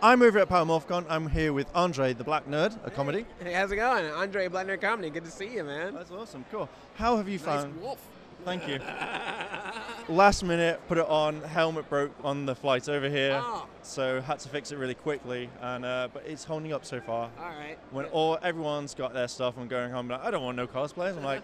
I'm over at Power Morphicon. I'm here with Andre, the Black Nerd, a comedy. Hey, how's it going? Andre, Blacknerdcomedy. Good to see you, man. That's awesome, cool. How have you found? Nice wolf. Thank you. Last minute, put it on. Helmet broke on the flight over here, so had to fix it really quickly. And but it's holding up so far. All right. When everyone's got their stuff, I'm going home. Like, I don't want no cosplayers. I'm like,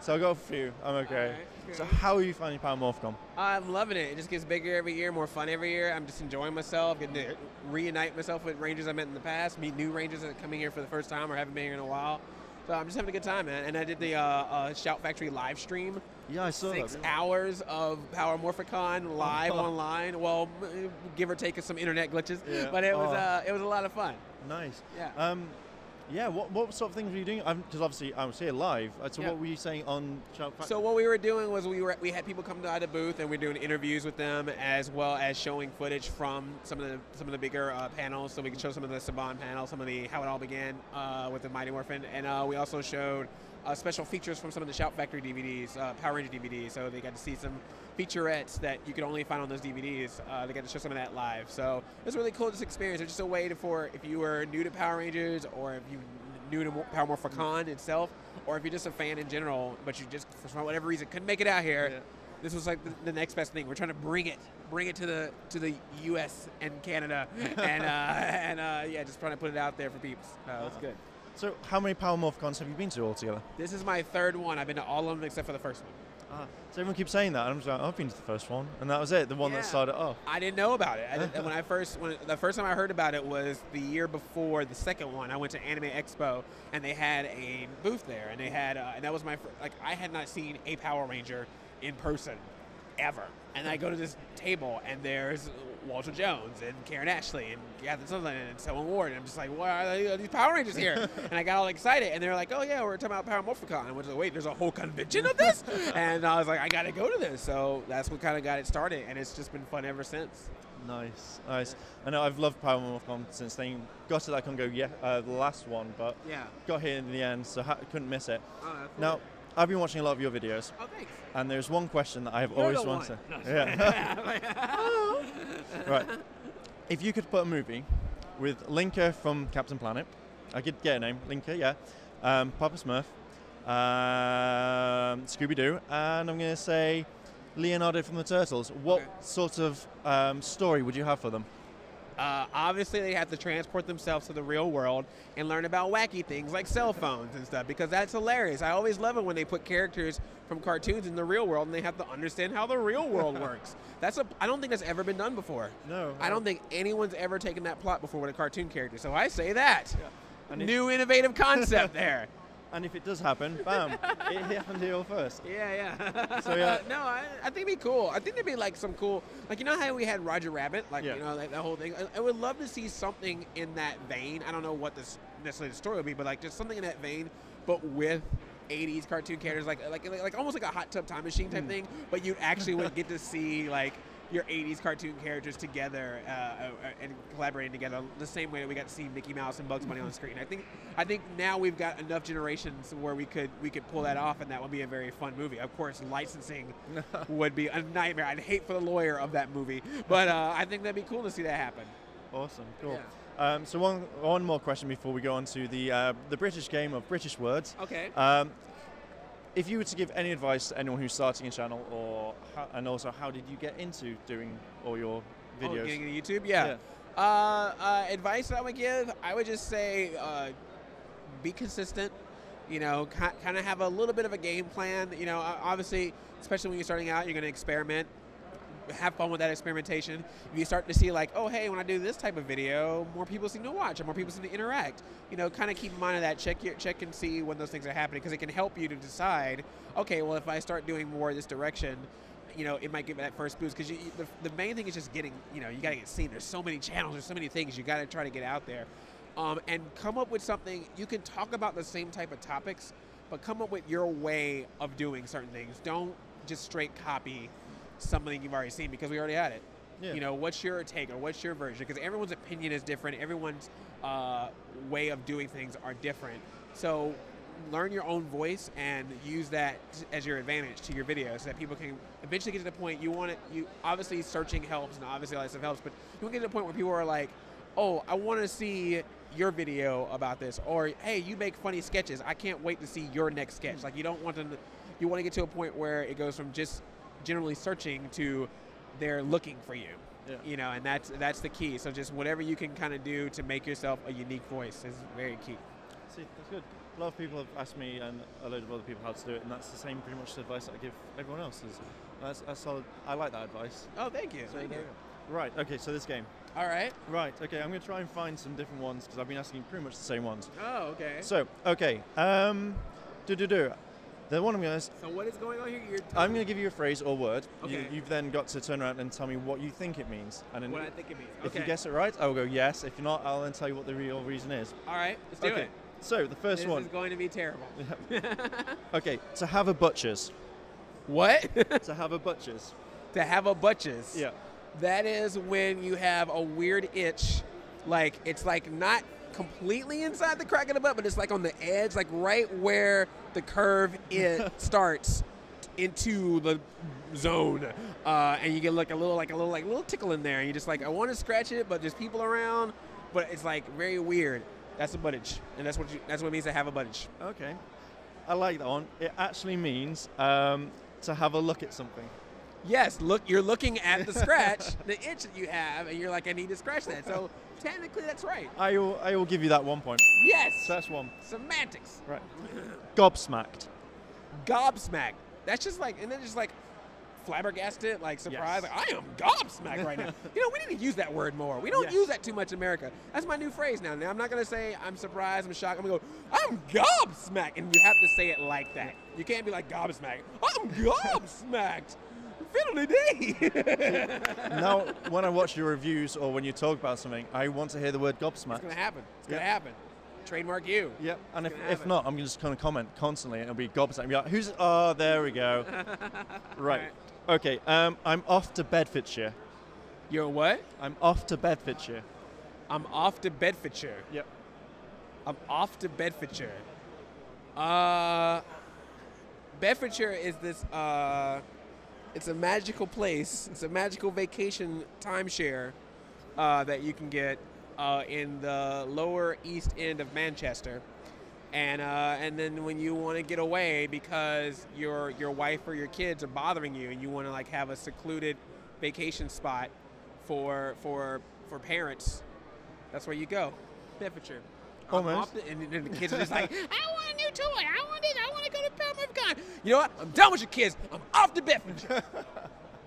So I got a few. I'm okay. Right. So how are you finding Power Morphicon? I'm loving it. It just gets bigger every year, more fun every year. I'm just enjoying myself, getting to reunite myself with Rangers I met in the past, meet new Rangers that are coming here for the first time or haven't been here in a while. So I'm just having a good time, man. And I did the Shout Factory live stream. Yeah, I saw 6 that. hours of Power Morphicon live online. Well, give or take some internet glitches, but it was a lot of fun. Nice. Yeah. Yeah. What sort of things were you doing? Because obviously I was here live. So what were you saying on Shout Factory? So what we were doing was we had people come to the booth and we're doing interviews with them as well as showing footage from some of the bigger panels. So we could show some of the Saban panel, some of the how it all began with the Mighty Morphin, and we also showed special features from some of the Shout Factory DVDs, Power Ranger DVDs. So they got to see some featurettes that you could only find on those DVDs. They got to show some of that live. So it was really cool, this experience. It's just a way for if you were new to Power Rangers or if you new to Power Morphicon itself, or if you're just a fan in general, but you just for whatever reason couldn't make it out here. Yeah. This was like the next best thing. We're trying to bring it to the U.S. and Canada, and yeah, just trying to put it out there for people. That's good. So how many Power Morphicons have you been to altogether? This is my 3rd one. I've been to all of them except for the first one. So everyone keeps saying that, and I'm just like, I've been to the first one, and that was it, the one that started off. I didn't know about it. The first time I heard about it was the year before the second one. I went to Anime Expo, and they had a booth there, and they had, and that was my I had not seen a Power Ranger in person ever. And I go to this table, and there's Walter Jones and Karen Ashley and Catherine Sutherland and Selma Ward, and I'm just like, why are these Power Rangers here? And I got all excited, and they're like, oh yeah, we're talking about Power Morphicon. I was like, wait, there's a whole convention of this? And I was like, I gotta go to this. So that's what kind of got it started, and it's just been fun ever since. Nice. I know I've loved Power Morphicon since they got to that Congo, the last one, but got here in the end, so couldn't miss it. Oh, cool. Now, I've been watching a lot of your videos. Oh, thanks. And there's one question that I have always wanted. Right. If you could put a movie with Linka from Captain Planet, I could get a name, Linka, yeah. Papa Smurf, Scooby-Doo, and I'm going to say Leonardo from the Turtles. What sort of story would you have for them? Obviously, they have to transport themselves to the real world and learn about wacky things like cell phones and stuff, because that's hilarious. I always love it when they put characters from cartoons in the real world and they have to understand how the real world works. I don't think that's ever been done before. No. I don't think anyone's ever taken that plot before with a cartoon character. So I say that. Yeah. New innovative concept there. And if it does happen, bam, it happened here first. Yeah. So yeah. No, I think it'd be cool. I think there'd be like some cool, like, you know how we had Roger Rabbit, like, you know, that whole thing. I would love to see something in that vein. I don't know what necessarily the story would be, but like just something in that vein, but with 80s cartoon characters, like almost like a Hot Tub Time Machine type thing. But you actually would get to see like your 80s cartoon characters together and collaborating together the same way that we got to see Mickey Mouse and Bugs Bunny on the screen. I think now we've got enough generations where we could pull that off, and that would be a very fun movie. Of course, licensing would be a nightmare. I'd hate for the lawyer of that movie, but I think that'd be cool to see that happen. Awesome, cool. Yeah. So one more question before we go on to the British game of British words. Okay. If you were to give any advice to anyone who's starting a channel, and also how did you get into doing all your videos? Oh, getting into YouTube? Yeah. Advice that I would give, I would just say be consistent. You know, kind of have a little bit of a game plan. You know, obviously, especially when you're starting out, you're going to experiment. Have fun with that experimentation. If you start to see like, oh, hey, when I do this type of video, more people seem to watch and more people seem to interact. You know, kind of keep in mind of that. Check and see when those things are happening, because it can help you to decide, okay, well, if I start doing more this direction, you know, it might give that first boost. Because the main thing is just getting, you know, you got to get seen. There's so many channels, there's so many things. You got to try to get out there, and come up with something. You can talk about the same type of topics, but come up with your way of doing certain things. Don't just straight copy something you've already seen, because we already had it. You know, what's your take or what's your version? Because everyone's opinion is different. Everyone's way of doing things are different. So learn your own voice and use that as your advantage to your video, so that people can eventually get to the point you want it. You obviously searching helps, and obviously all that stuff helps, but you want to get to the point where people are like, oh, I want to see your video about this, or hey, you make funny sketches. I can't wait to see your next sketch. Like, you don't want to. You want to get to a point where it goes from just generally searching to they're looking for you. Yeah. You know, and that's the key. So just whatever you can kind of do to make yourself a unique voice is very key. See, that's good. A lot of people have asked me and a load of other people how to do it, and that's the same pretty much the advice that I give everyone else. That's solid. I like that advice. Oh, thank you. So thank you. Right, okay, so this game. All right. Right, okay, I'm going to try and find some different ones because I've been asking pretty much the same ones. Oh, okay. So, okay, the one I'm going to... So what is going on here? I'm going to give you a phrase or word. Okay. You've then got to turn around and tell me what you think it means. And then what I think it means. If you guess it right, I will go yes. If you're not, I'll then tell you what the real reason is. All right, let's do it. So, the first one. This is going to be terrible. Okay, to have a butcher's. What? To have a butcher's. To have a butcher's. Yeah. That is when you have a weird itch, like it's like not completely inside the crack of the butt, but it's like on the edge, like right where the curve it starts into the zone, and you get like a little tickle in there, and you're just like, I want to scratch it, but there's people around, but it's like very weird. That's a butt itch, and that's what it means to have a butt itch. Okay, I like that one. It actually means to have a look at something. Yes, you're looking at the scratch, the itch that you have, and you're like, I need to scratch that. So technically, that's right. I will give you that 1 point. Yes. So that's one. Semantics. Right. Gobsmacked. Gobsmacked. That's just like, and then just like flabbergasted, like surprised. Yes. Like, I am gobsmacked right now. You know, we need to use that word more. We don't use that too much in America. That's my new phrase now. Now I'm not gonna say I'm surprised, I'm shocked. I'm gonna go, I'm gobsmacked, and you have to say it like that. You can't be like gobsmacked. I'm gobsmacked. Fiddly-dee. Now, when I watch your reviews or when you talk about something, I want to hear the word gobsmacked. It's going to happen. It's going to happen. Trademark you. Yep. And if not, I'm just going to comment constantly, and it'll be gobsmacked. I'll be like, who's? Oh, there we go. Right. Okay. I'm off to Bedfordshire. You're what? I'm off to Bedfordshire. I'm off to Bedfordshire. Yep. I'm off to Bedfordshire. Bedfordshire is this. It's a magical place. It's a magical vacation timeshare that you can get in the lower east end of Manchester, and then when you want to get away because your wife or your kids are bothering you, and you want to like have a secluded vacation spot for parents, that's where you go. Bedfordshire. Almost. And then the kids are just like, I want a new toy. I want this. I want to go to Power Morphicon. You know what? I'm done with your kids. I'm off to Bedfordshire.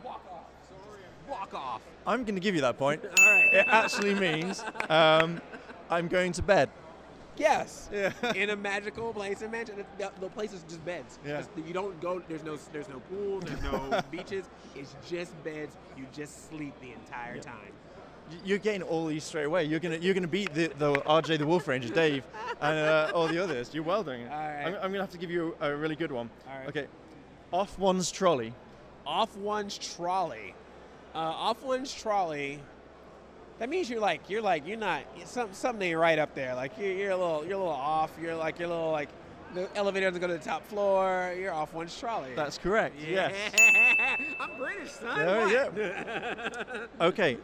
Walk off. Sorry. Walk off. I'm going to give you that point. All right. It actually means I'm going to bed. Yes. Yeah. In a magical place in Manchester. The place is just beds. Yeah. You don't go. There's no pool. There's no beaches. It's just beds. You just sleep the entire time. You're getting all these straight away. You're gonna beat the RJ the Wolf Ranger, Dave, and all the others. You're well doing it. All right. I'm gonna have to give you a really good one. All right. Okay. Off one's trolley. Off one's trolley. Off one's trolley. That means you're not something ain't right up there. Like you're a little off. You're a little like the elevator doesn't go to the top floor. You're off one's trolley. That's correct. Yeah. Yes. I'm British, son. Oh, yeah. Okay.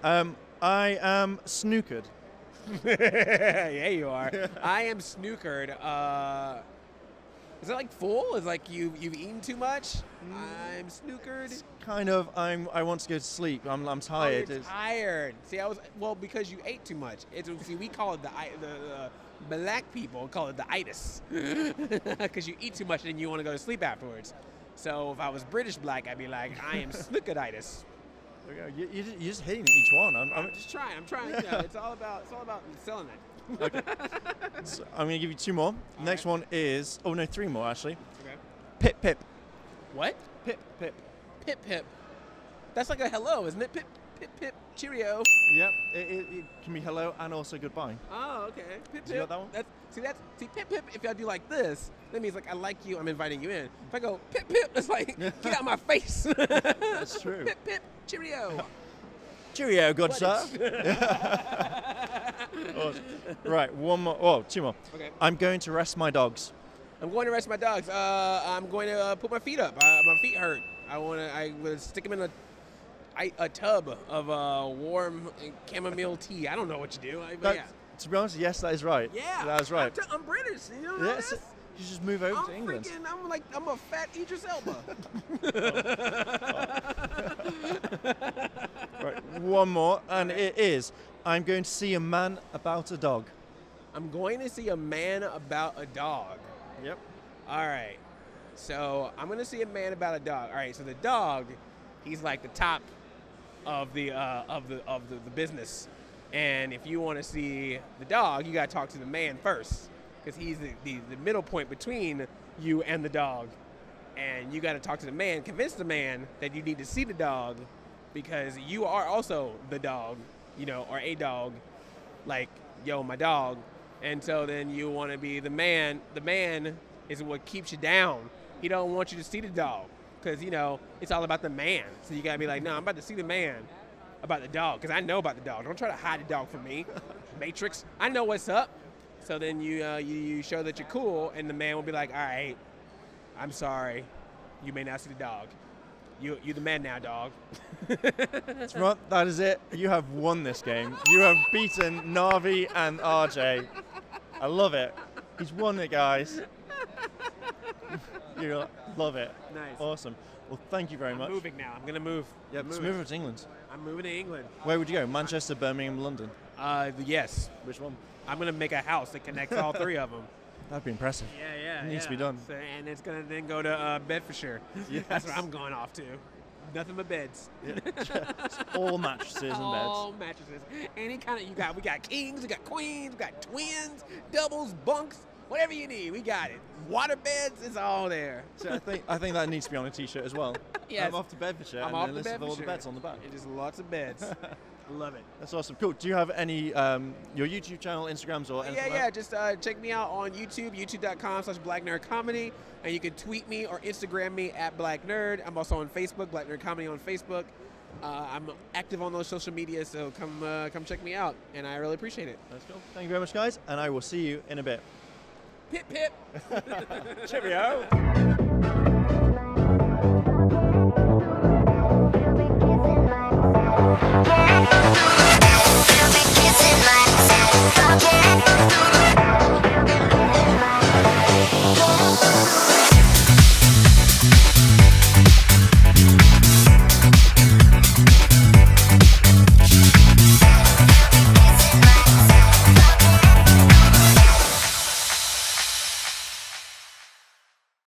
I am snookered. Yeah, you are. I am snookered. Is it like full? Is like you've eaten too much? I'm snookered. It's kind of. I want to go to sleep. I'm tired. Oh, you're tired. See, because you ate too much. See, we call it the black people call it the itis, because you eat too much and then you want to go to sleep afterwards. So if I was British black, I'd be like, I am snookeritis. You're just hitting each one. I'm just trying. I'm trying. You know, it's all about selling it. Okay. So I'm going to give you two more. Next one is three more actually. Okay. Pip pip. What? Pip pip. Pip pip. That's like a hello, isn't it? Pip pip pip. Cheerio. Yep. It can be hello and also goodbye. Oh, okay. Pip pip. You got that one? See pip pip. If I do like this, that means like I like you. I'm inviting you in. If I go pip pip, it's like get out of my face. That's true. Pip pip. Cheerio. Cheerio, good sir. Right, one more. Oh, two more. Okay. I'm going to rest my dogs. I'm going to rest my dogs. I'm going to put my feet up. My feet hurt. I would stick them in a tub of warm chamomile tea. I don't know what you do. But yeah. To be honest, yes, that is right. Yeah. That is right. I'm British. You know yes. That you just move over to England. I'm a fat Idris Elba. Right, one more, and it is, I'm going to see a man about a dog. I'm going to see a man about a dog. Yep. All right. So I'm going to see a man about a dog. All right. So the dog, he's like the top of the business. And if you want to see the dog, you got to talk to the man first, because he's the middle point between you and the dog. And you got to talk to the man, convince the man that you need to see the dog, because you are also the dog, you know, or a dog, like, yo, my dog. And so then you want to be the man. The man is what keeps you down. He don't want you to see the dog, because, you know, it's all about the man. So you got to be like, no, I'm about to see the man about the dog, because I know about the dog. Don't try to hide the dog from me. Matrix, I know what's up. So then you show that you're cool, and the man will be like, all right, I'm sorry, you may not see the dog. You're the man now, dog. That's right, that is it. You have won this game. You have beaten Navi and RJ. I love it. He's won it, guys. You love it. Nice. Awesome. Well, thank you very much. I'm moving now. I'm going to move. Yeah, let's move over to England. I'm moving to England. Where would you go? Manchester, Birmingham, London? Yes. Which one? I'm going to make a house that connects all three of them. That'd be impressive. Yeah. It needs to be done. So, and it's going to then go to Bedfordshire. Yes. That's where I'm going off to. Nothing but beds. Yeah. Just all mattresses and beds. All mattresses. Any kind of, we got kings, we got queens, we got twins, doubles, bunks, whatever you need, we got it. Water beds, it's all there. So I think that needs to be on a t-shirt as well. Yes. I'm off to Bedfordshire. I'm and off then to list of all the Bedfordshire. beds on the back. And just lots of beds. Love it. That's awesome. Cool. Do you have any your YouTube channel, Instagrams, or anything? Yeah. Just check me out on YouTube, youtube.com/Blacknerdcomedy, and you can tweet me or Instagram me at Blacknerd. I'm also on Facebook, Blacknerdcomedy on Facebook. I'm active on those social media, so come check me out, and I really appreciate it. That's cool. Thank you very much, guys, and I will see you in a bit. Pip pip. Cheerio.